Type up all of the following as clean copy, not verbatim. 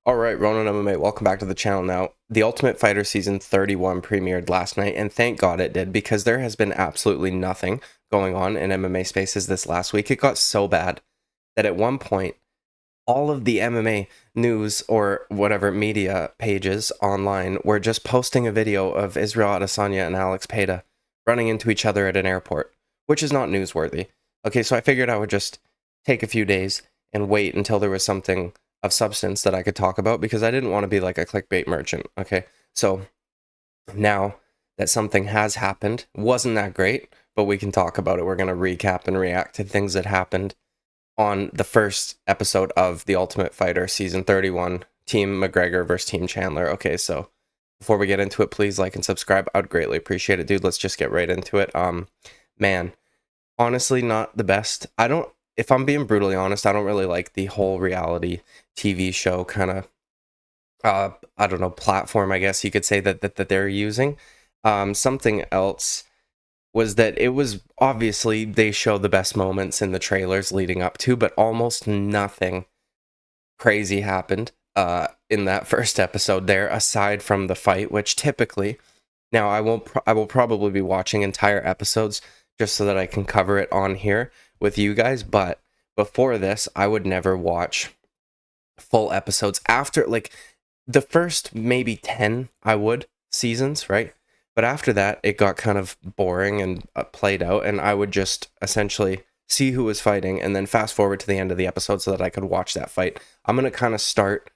All right, Ronan MMA, welcome back to the channel now. The Ultimate Fighter Season 31 premiered last night, and thank God it did, because there has been absolutely nothing going on in MMA spaces this last week. It got so bad that at one point, all of the MMA news or whatever media pages online were just posting a video of Israel Adesanya and Alex Pereira running into each other at an airport, which is not newsworthy. Okay, so I figured I would just take a few days and wait until there was something of substance that I could talk about because I didn't want to be like a clickbait merchant. Okay, so now that something has happened, wasn't that great, but we can talk about it. We're going to recap and react to things that happened on the first episode of The Ultimate Fighter Season 31, Team McGregor versus Team Chandler. Okay, so before we get into it, please like and subscribe. I'd greatly appreciate it, dude. Let's just get right into it. Man, honestly, not the best. If I'm being brutally honest, I don't really like the whole reality TV show kind of, I don't know, platform, I guess you could say that they're using. Something else was that it was obviously they show the best moments in the trailers leading up to, but almost nothing crazy happened in that first episode there, aside from the fight, which typically now I will probably be watching entire episodes just so that I can cover it on here with you guys. But before this, I would never watch full episodes after like the first maybe 10 I would seasons, right? But after that, it got kind of boring and played out, and I would just essentially see who was fighting and then fast forward to the end of the episode so that I could watch that fight. I'm going to kind of start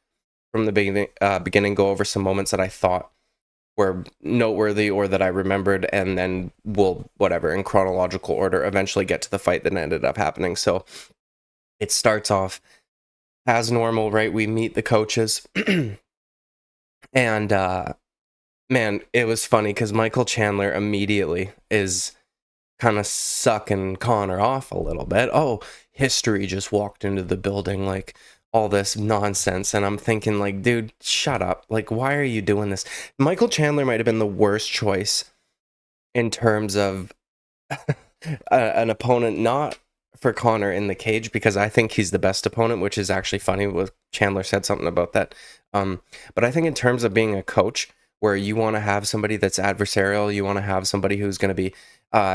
from the beginning, go over some moments that I thought were noteworthy or that I remembered, and then we'll, whatever, in chronological order, eventually get to the fight that ended up happening. So it starts off as normal, right? We meet the coaches, and man, it was funny because Michael Chandler immediately is kind of sucking Connor off a little bit. Oh, history just walked into the building, like all this nonsense. And I'm thinking, like, dude, shut up. Like, why are you doing this? Michael Chandler might have been the worst choice in terms of an opponent, not for Connor in the cage, because I think he's the best opponent, which is actually funny. With Chandler said something about that. But I think in terms of being a coach, where you want to have somebody that's adversarial, you want to have somebody who's going to be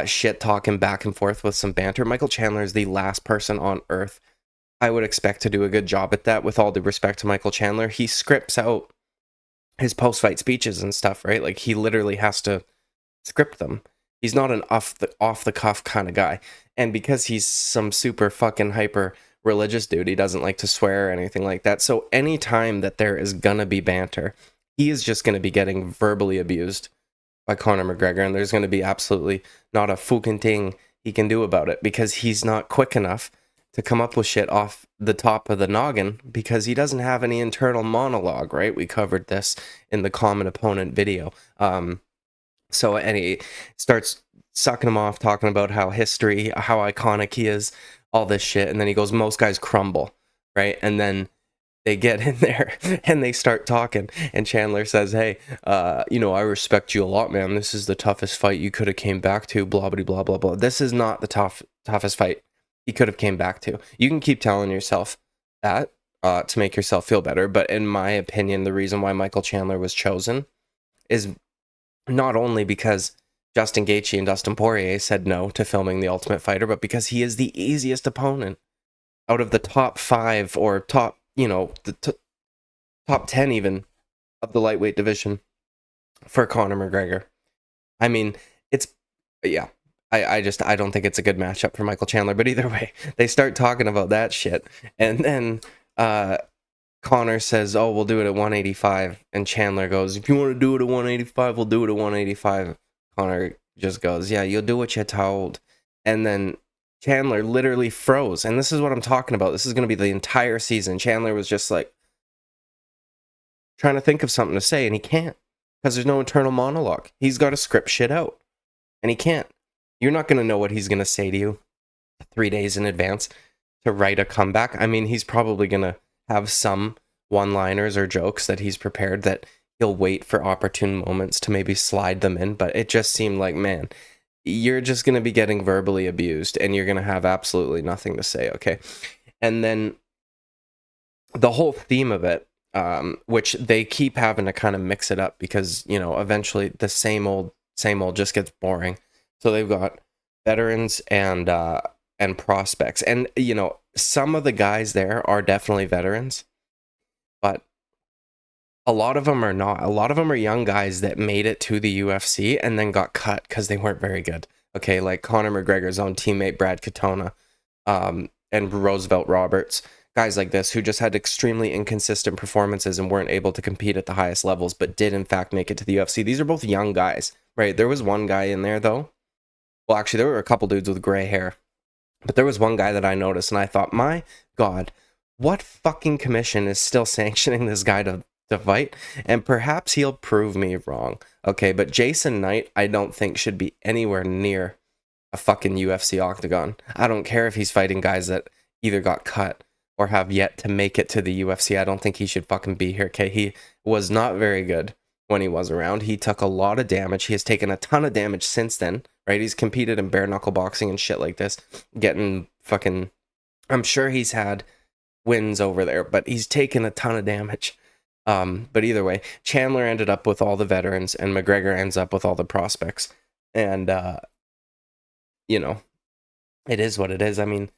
shit talking back and forth with some banter. Michael Chandler is the last person on earth I would expect to do a good job at that. With all due respect to Michael Chandler, he scripts out his post-fight speeches and stuff, right? Like he literally has to script them. He's not an off the cuff kind of guy. And because he's some super fucking hyper religious dude, he doesn't like to swear or anything like that. So anytime that there is gonna be banter, he is just gonna be getting verbally abused by Conor McGregor, and there's gonna be absolutely not a fucking thing he can do about it because he's not quick enough to come up with shit off the top of the noggin because he doesn't have any internal monologue, right? We covered this in the common opponent video. And he starts sucking him off, talking about how history, how iconic he is, all this shit. And then he goes, most guys crumble, right? And then they get in there and they start talking. And Chandler says, hey, I respect you a lot, man. This is the toughest fight you could have came back to, blah, blah, blah, blah, blah. This is not the toughest fight he could have came back to. You can keep telling yourself that to make yourself feel better. But in my opinion, the reason why Michael Chandler was chosen is not only because Justin Gaethje and Dustin Poirier said no to filming The Ultimate Fighter, but because he is the easiest opponent out of the top 5 or top, top 10 even of the lightweight division for Conor McGregor. I mean, it's, yeah, I don't think it's a good matchup for Michael Chandler, but either way, they start talking about that shit. And then, Connor says, oh, we'll do it at 185. And Chandler goes, if you want to do it at 185, we'll do it at 185. Connor just goes, yeah, you'll do what you're told. And then Chandler literally froze. And this is what I'm talking about. This is going to be the entire season. Chandler was just like trying to think of something to say, and he can't because there's no internal monologue. He's got to script shit out, and he can't. You're not going to know what he's going to say to you 3 days in advance to write a comeback. I mean, he's probably going to have some one-liners or jokes that he's prepared that he'll wait for opportune moments to maybe slide them in, but it just seemed like, man, you're just going to be getting verbally abused and you're going to have absolutely nothing to say, okay? And then the whole theme of it which they keep having to kind of mix it up because, you know, eventually the same old just gets boring. So they've got veterans and prospects. And, you know, some of the guys there are definitely veterans, but a lot of them are not. A lot of them are young guys that made it to the UFC and then got cut because they weren't very good. Okay, like Conor McGregor's own teammate Brad Katona, and Roosevelt Roberts, guys like this who just had extremely inconsistent performances and weren't able to compete at the highest levels, but did in fact make it to the UFC. These are both young guys, right? There was one guy in there though. Well, actually, there were a couple dudes with gray hair, but there was one guy that I noticed, and I thought, my God, what fucking commission is still sanctioning this guy to fight? And perhaps he'll prove me wrong. Okay, but Jason Knight, I don't think should be anywhere near a fucking UFC octagon. I don't care if he's fighting guys that either got cut or have yet to make it to the UFC. I don't think he should fucking be here. Okay, he was not very good when he was around. He took a lot of damage. He has taken a ton of damage since then, right? He's competed in bare knuckle boxing and shit like this, getting fucking, I'm sure he's had wins over there, but he's taken a ton of damage. But either way, Chandler ended up with all the veterans and McGregor ends up with all the prospects. And, you know, it is what it is. I mean,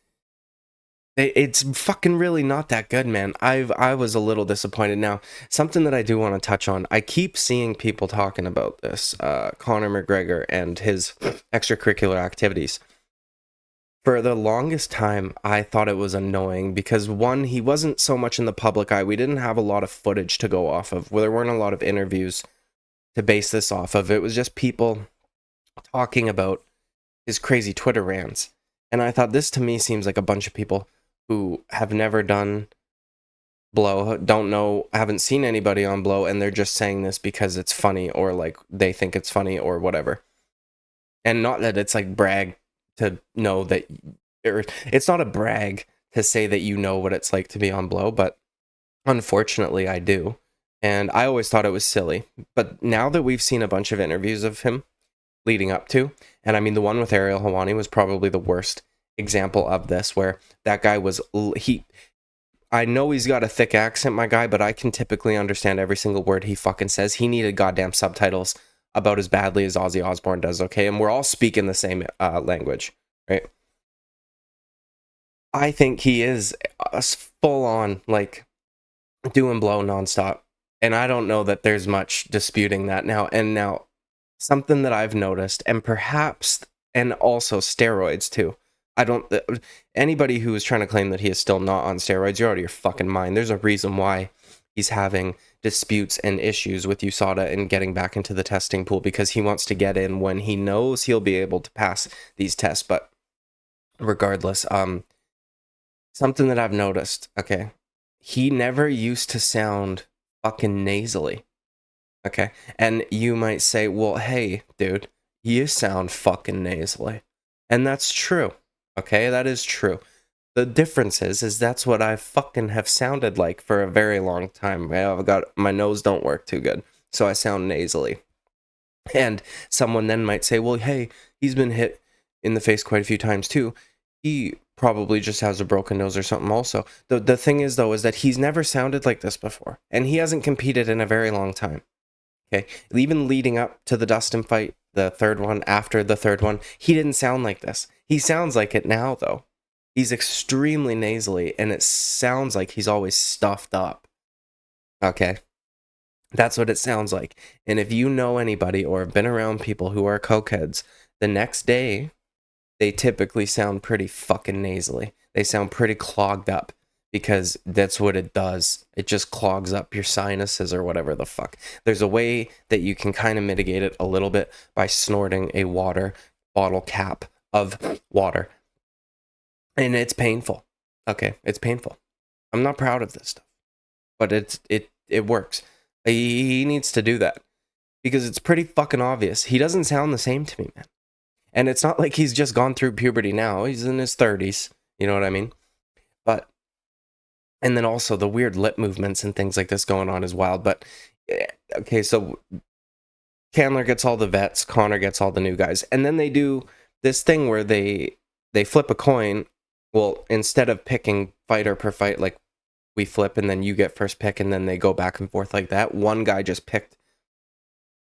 it's fucking really not that good, man. I was a little disappointed. Now, something that I do want to touch on, I keep seeing people talking about this, Conor McGregor and his extracurricular activities. For the longest time, I thought it was annoying because, one, he wasn't so much in the public eye. We didn't have a lot of footage to go off of. There weren't a lot of interviews to base this off of. It was just people talking about his crazy Twitter rants. And I thought, this to me seems like a bunch of people who have never done blow, don't know, haven't seen anybody on blow, and they're just saying this because it's funny or like they think it's funny or whatever. And not that it's like brag to know that, or it's not a brag to say that you know what it's like to be on blow, but unfortunately I do. And I always thought it was silly. But now that we've seen a bunch of interviews of him leading up to, and I mean, the one with Ariel Helwani was probably the worst example of this, where that guy was, I know he's got a thick accent, my guy, but I can typically understand every single word he fucking says. He needed goddamn subtitles about as badly as Ozzy Osbourne does, okay? And we're all speaking the same language, right? I think he is full on, like, doing blow nonstop. And I don't know that there's much disputing that now. And now, something that I've noticed, and perhaps, and also steroids too. I don't, anybody who is trying to claim that he is still not on steroids, you're out of your fucking mind. There's a reason why he's having disputes and issues with USADA and getting back into the testing pool, because he wants to get in when he knows he'll be able to pass these tests. But regardless, something that I've noticed, okay, he never used to sound fucking nasally. Okay, and you might say, well, hey, dude, you sound fucking nasally. And that's true. Okay, that is true. The difference is that's what I fucking have sounded like for a very long time. I've got, my nose don't work too good, so I sound nasally. And someone then might say, well, hey, he's been hit in the face quite a few times too. He probably just has a broken nose or something also. The thing is, though, is that he's never sounded like this before. And he hasn't competed in a very long time. Okay, even leading up to the Dustin fight, the third one, after the third one, he didn't sound like this. He sounds like it now, though. He's extremely nasally, and it sounds like he's always stuffed up. Okay, that's what it sounds like. And if you know anybody or have been around people who are cokeheads, the next day, they typically sound pretty fucking nasally. They sound pretty clogged up. Because that's what it does. It just clogs up your sinuses or whatever the fuck. There's a way that you can kind of mitigate it a little bit by snorting a water bottle cap of water. And it's painful. Okay, it's painful. I'm not proud of this stuff. But it works. He needs to do that. Because it's pretty fucking obvious. He doesn't sound the same to me, man. And it's not like he's just gone through puberty now. He's in his 30s. You know what I mean? But and then also the weird lip movements and things like this going on is wild. But, okay, so Chandler gets all the vets, Conor gets all the new guys. And then they do this thing where they flip a coin. Well, instead of picking fighter per fight, like we flip and then you get first pick, and then they go back and forth like that. One guy just picked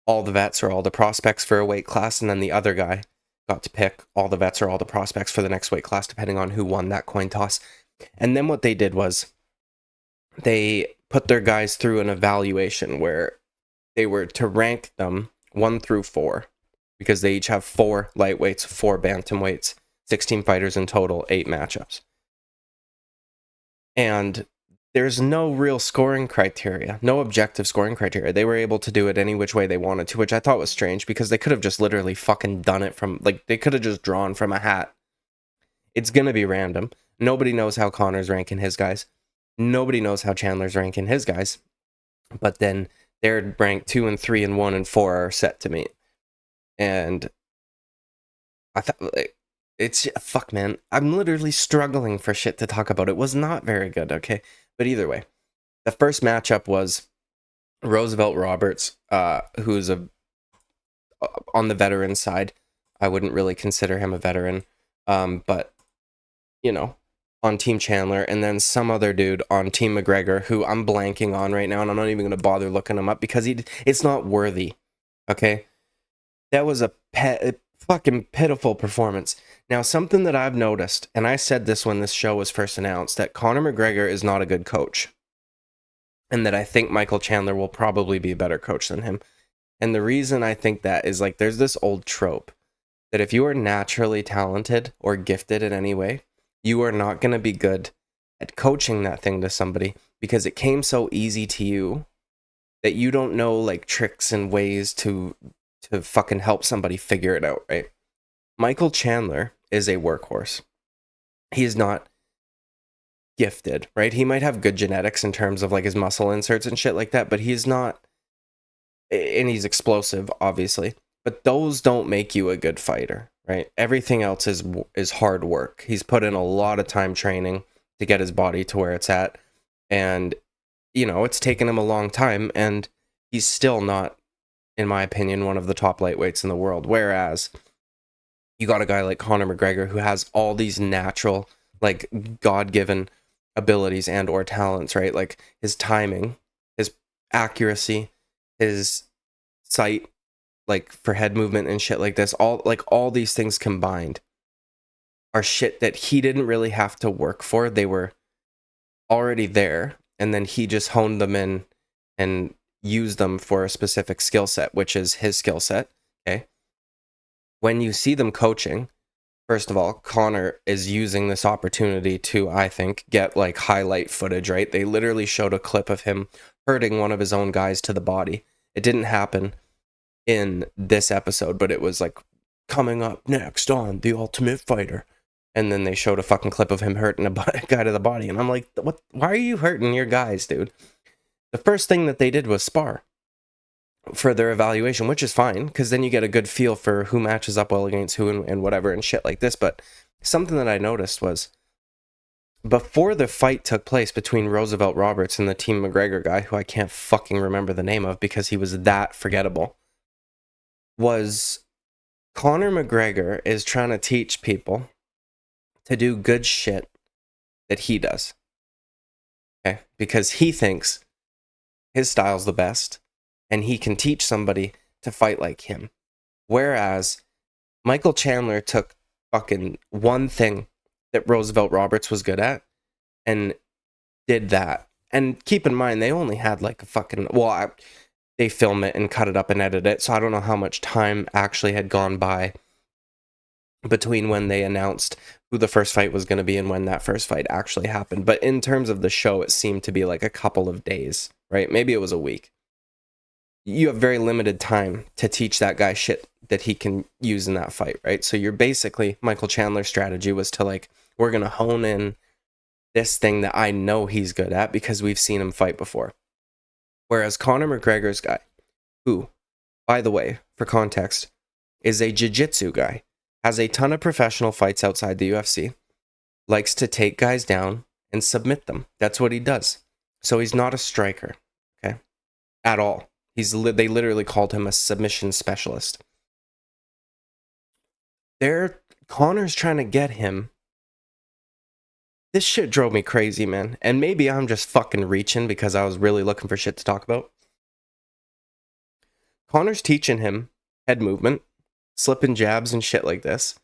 all the vets or all the prospects for a weight class, and then the other guy got to pick all the vets or all the prospects for the next weight class, depending on who won that coin toss. And then what they did was they put their guys through an evaluation where they were to rank them 1 through 4, because they each have 4 lightweights, 4 bantamweights, 16 fighters in total, 8 matchups. And there's no real scoring criteria, no objective scoring criteria. They were able to do it any which way they wanted to, which I thought was strange, because they could have just literally fucking done it from, like, they could have just drawn from a hat. It's going to be random. Nobody knows how Connor's ranking his guys. Nobody knows how Chandler's ranking his guys. But then they're ranked 2 and 3 and 1 and 4 are set to meet. And I thought, like, it's, fuck, man. I'm literally struggling for shit to talk about. It was not very good, okay? But either way, the first matchup was Roosevelt Roberts, who's on the veteran side. I wouldn't really consider him a veteran, but, you know, on Team Chandler, and then some other dude on Team McGregor, who I'm blanking on right now, and I'm not even going to bother looking him up, because it's not worthy, okay? That was a fucking pitiful performance. Now, something that I've noticed, and I said this when this show was first announced, that Conor McGregor is not a good coach. And that I think Michael Chandler will probably be a better coach than him. And the reason I think that is, like, there's this old trope that if you are naturally talented or gifted in any way, you are not going to be good at coaching that thing to somebody, because it came so easy to you that you don't know, like, tricks and ways to fucking help somebody figure it out, right? Michael Chandler is a workhorse. He is not gifted, right? He might have good genetics in terms of, like, his muscle inserts and shit like that, but he's not, and he's explosive, obviously, but those don't make you a good fighter, right? Everything else is hard work. He's put in a lot of time training to get his body to where it's at, and, you know, it's taken him a long time, and he's still not, in my opinion, one of the top lightweights in the world. Whereas you got a guy like Conor McGregor, who has all these natural, like, God-given abilities and or talents, right? Like his timing, his accuracy, his sight, like for head movement and shit like this, all these things combined are shit that he didn't really have to work for. They were already there, and then he just honed them in and used them for a specific skill set, which is his skill set, okay? When you see them coaching, first of all, Conor is using this opportunity to, I think, get, like, highlight footage, right? They literally showed a clip of him hurting one of his own guys to the body. It didn't happen in this episode, but it was, like, coming up next on The Ultimate Fighter. And then they showed a fucking clip of him hurting a guy to the body. And I'm like, what? Why are you hurting your guys, dude? The first thing that they did was spar for their evaluation, which is fine, because then you get a good feel for who matches up well against who and whatever and shit like this. But something that I noticed was, before the fight took place between Roosevelt Roberts and the Team McGregor guy, who I can't fucking remember the name of because he was that forgettable, was Conor McGregor is trying to teach people to do good shit that he does. Okay? Because he thinks his style's the best, and he can teach somebody to fight like him. Whereas Michael Chandler took fucking one thing that Roosevelt Roberts was good at and did that. And keep in mind, they only had like a fucking, they film it and cut it up and edit it, so I don't know how much time actually had gone by between when they announced who the first fight was going to be and when that first fight actually happened. But in terms of the show, it seemed to be like a couple of days, right? Maybe it was a week. You have very limited time to teach that guy shit that he can use in that fight, right? So you're basically, Michael Chandler's strategy was to, like, we're going to hone in this thing that I know he's good at because we've seen him fight before. Whereas Conor McGregor's guy, who, by the way, for context, is a jiu-jitsu guy, has a ton of professional fights outside the UFC, likes to take guys down and submit them. That's what he does. So he's not a striker, okay? At all. They literally called him a submission specialist. Conor's trying to get him this shit drove me crazy, man. And maybe I'm just fucking reaching because I was really looking for shit to talk about. Conor's teaching him head movement, slipping jabs and shit like this,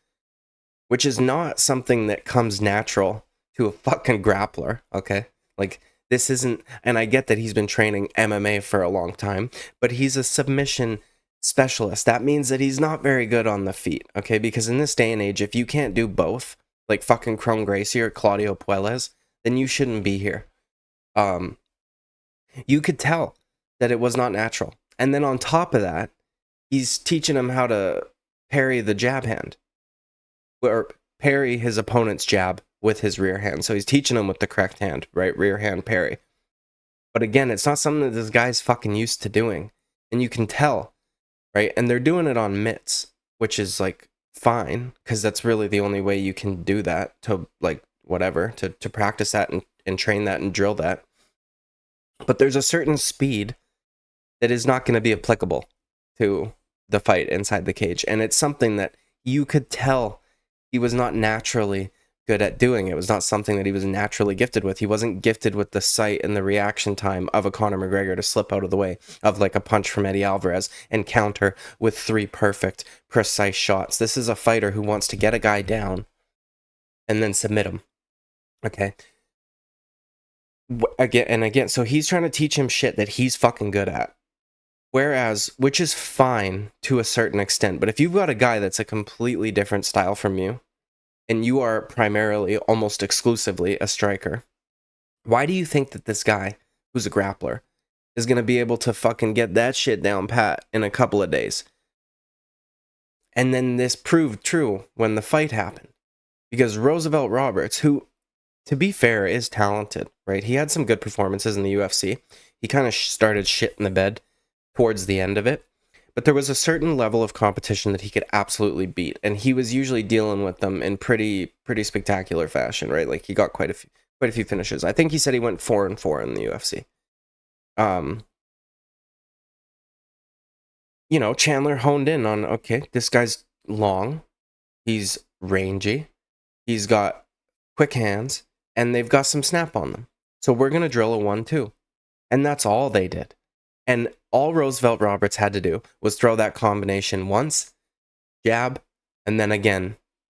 which is not something that comes natural to a fucking grappler, okay? Like, this isn't, and I get that he's been training MMA for a long time, but he's a submission specialist. That means that he's not very good on the feet, okay? Because in this day and age, if you can't do both, like fucking Chrome Gracie or Claudio Puelles, then you shouldn't be here. You could tell that it was not natural. And then on top of that, he's teaching him how to parry the jab hand, or parry his opponent's jab with his rear hand. So he's teaching him with the correct hand, right? Rear hand parry. But again, it's not something that this guy's fucking used to doing. And you can tell, right? And they're doing it on mitts, which is like fine, because that's really the only way you can do that, to like whatever, to practice that and train that and drill that. But there's a certain speed that is not going to be applicable to the fight inside the cage. And it's something that you could tell he was not naturally good at doing. It was not something that he was naturally gifted with. He wasn't gifted with the sight and the reaction time of a Conor McGregor to slip out of the way of like a punch from Eddie Alvarez and counter with 3 perfect, precise shots. This is a fighter who wants to get a guy down and then submit him. Okay? Again, so he's trying to teach him shit that he's fucking good at. Whereas, which is fine to a certain extent, but if you've got a guy that's a completely different style from you, and you are primarily, almost exclusively, a striker, why do you think that this guy, who's a grappler, is going to be able to fucking get that shit down pat in a couple of days? And then this proved true when the fight happened. Because Roosevelt Roberts, who, to be fair, is talented, right? He had some good performances in the UFC. He kind of started shit in the bed towards the end of it. But there was a certain level of competition that he could absolutely beat, and he was usually dealing with them in pretty spectacular fashion, right? Like he got quite a few finishes. I think he said he went 4-4 in the UFC. You know, Chandler honed in on, okay, this guy's long, he's rangy, he's got quick hands, and they've got some snap on them. So we're gonna drill a 1-2, and that's all they did. And all Roosevelt Roberts had to do was throw that combination once, jab, and then again,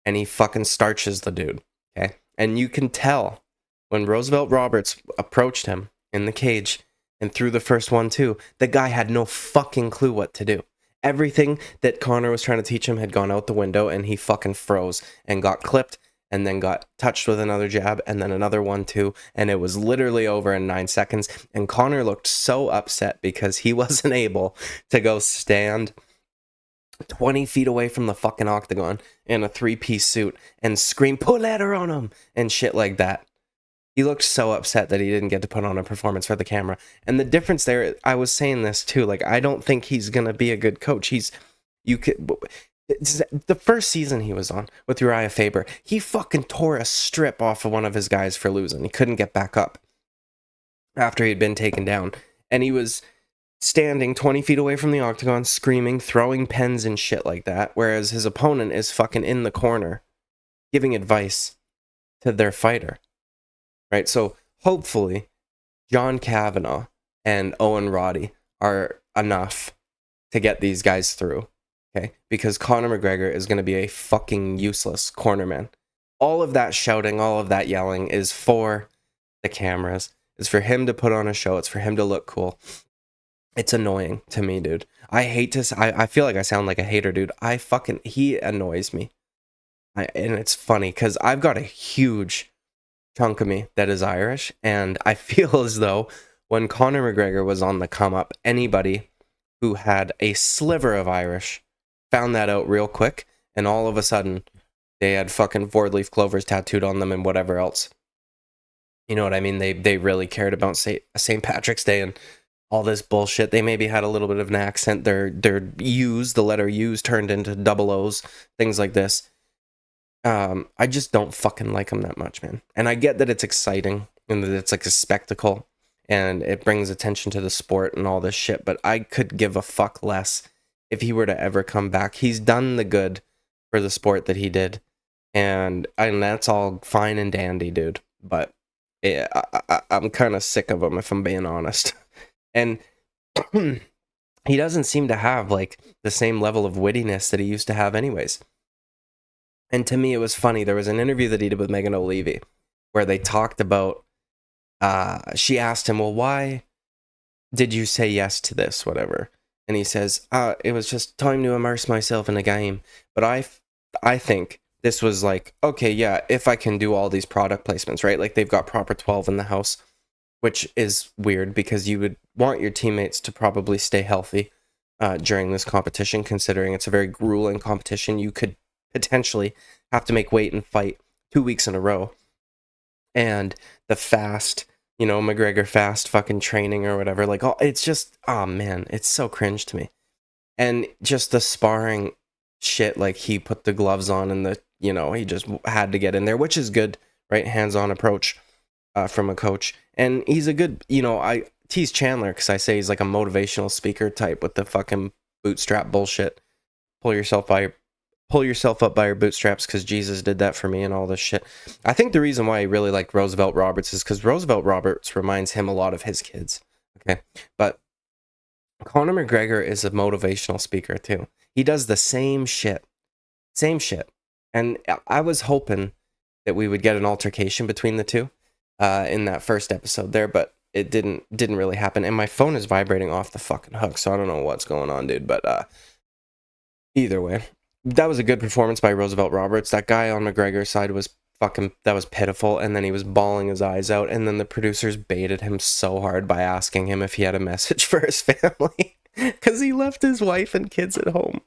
and he fucking starches the dude, okay? And you can tell when Roosevelt Roberts approached him in the cage and threw the first 1-2, the guy had no fucking clue what to do. Everything that Conor was trying to teach him had gone out the window, and he fucking froze and got clipped, and then got touched with another jab, and then another 1-2, and it was literally over in 9 seconds. And Conor looked so upset because he wasn't able to go stand 20 feet away from the fucking octagon in a 3-piece suit and scream, "Pull ladder on him!" and shit like that. He looked so upset that he didn't get to put on a performance for the camera. And the difference there, I was saying this too, like, I don't think he's gonna be a good coach. The first season he was on with Uriah Faber, he fucking tore a strip off of one of his guys for losing. He couldn't get back up after he'd been taken down. And he was standing 20 feet away from the octagon, screaming, throwing pens and shit like that, whereas his opponent is fucking in the corner giving advice to their fighter. Right? So hopefully John Kavanagh and Owen Roddy are enough to get these guys through. Okay, because Conor McGregor is going to be a fucking useless cornerman. All of that shouting, all of that yelling is for the cameras. It's for him to put on a show. It's for him to look cool. It's annoying to me, dude. I feel like I sound like a hater, dude. He annoys me. And it's funny because I've got a huge chunk of me that is Irish, and I feel as though when Conor McGregor was on the come up, anybody who had a sliver of Irish found that out real quick, and all of a sudden they had fucking 4-leaf clovers tattooed on them and whatever else. You know what I mean? They really cared about St. Patrick's Day and all this bullshit. They maybe had a little bit of an accent. Their U's, the letter U's turned into double O's, things like this. I just don't fucking like them that much, man. And I get that it's exciting and that it's like a spectacle and it brings attention to the sport and all this shit, but I could give a fuck less if he were to ever come back. He's done the good for the sport that he did, and that's all fine and dandy, dude. but yeah, I'm kind of sick of him if I'm being honest. And he doesn't seem to have like the same level of wittiness that he used to have anyways. And to me, it was funny. There was an interview that he did with Megan O'Leary where they talked about, she asked him, well, why did you say yes to this, whatever? And he says, it was just time to immerse myself in a game. But I think this was like, okay, yeah, if I can do all these product placements, right? Like they've got Proper 12 in the house, which is weird because you would want your teammates to probably stay healthy during this competition, considering it's a very grueling competition. You could potentially have to make weight and fight 2 weeks in a row. And the fast, McGregor fast fucking training or whatever, like, oh, it's just, oh man, it's so cringe to me. And just the sparring shit, like he put the gloves on and he just had to get in there, which is good, right? Hands-on approach from a coach. And he's a good, I tease Chandler because I say he's like a motivational speaker type with the fucking bootstrap bullshit. Pull yourself up by your bootstraps because Jesus did that for me and all this shit. I think the reason why he really liked Roosevelt Roberts is because Roosevelt Roberts reminds him a lot of his kids. Okay. But Conor McGregor is a motivational speaker too. He does the same shit. Same shit. And I was hoping that we would get an altercation between the two in that first episode there, but it didn't really happen. And my phone is vibrating off the fucking hook, so I don't know what's going on, dude. But either way, that was a good performance by Roosevelt Roberts. That guy on McGregor's side was that was pitiful, and then he was bawling his eyes out, and then the producers baited him so hard by asking him if he had a message for his family. Because he left his wife and kids at home.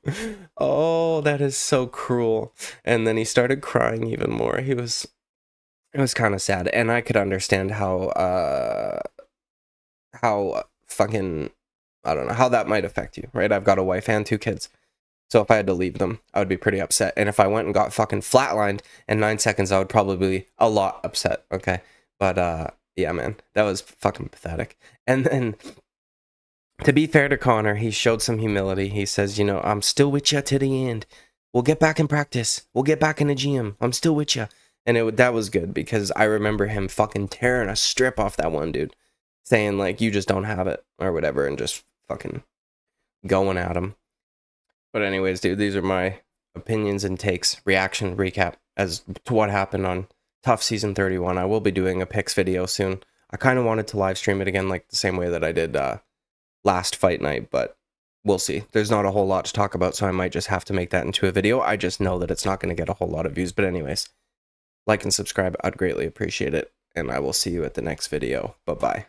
Oh, that is so cruel. And then he started crying even more. It was kind of sad. And I could understand how fucking, I don't know, how that might affect you, right? I've got a wife and 2 kids. So if I had to leave them, I would be pretty upset. And if I went and got fucking flatlined in 9 seconds, I would probably be a lot upset, okay? But, yeah, man, that was fucking pathetic. And then, to be fair to Conor, he showed some humility. He says, I'm still with you to the end. We'll get back in practice. We'll get back in the gym. I'm still with you. And that was good because I remember him fucking tearing a strip off that one dude. Saying, like, you just don't have it or whatever and just fucking going at him. But anyways, dude, these are my opinions and takes, reaction, recap as to what happened on TUF Season 31. I will be doing a picks video soon. I kind of wanted to live stream it again like the same way that I did last fight night, but we'll see. There's not a whole lot to talk about, so I might just have to make that into a video. I just know that it's not going to get a whole lot of views. But anyways, like and subscribe. I'd greatly appreciate it. And I will see you at the next video. Bye-bye.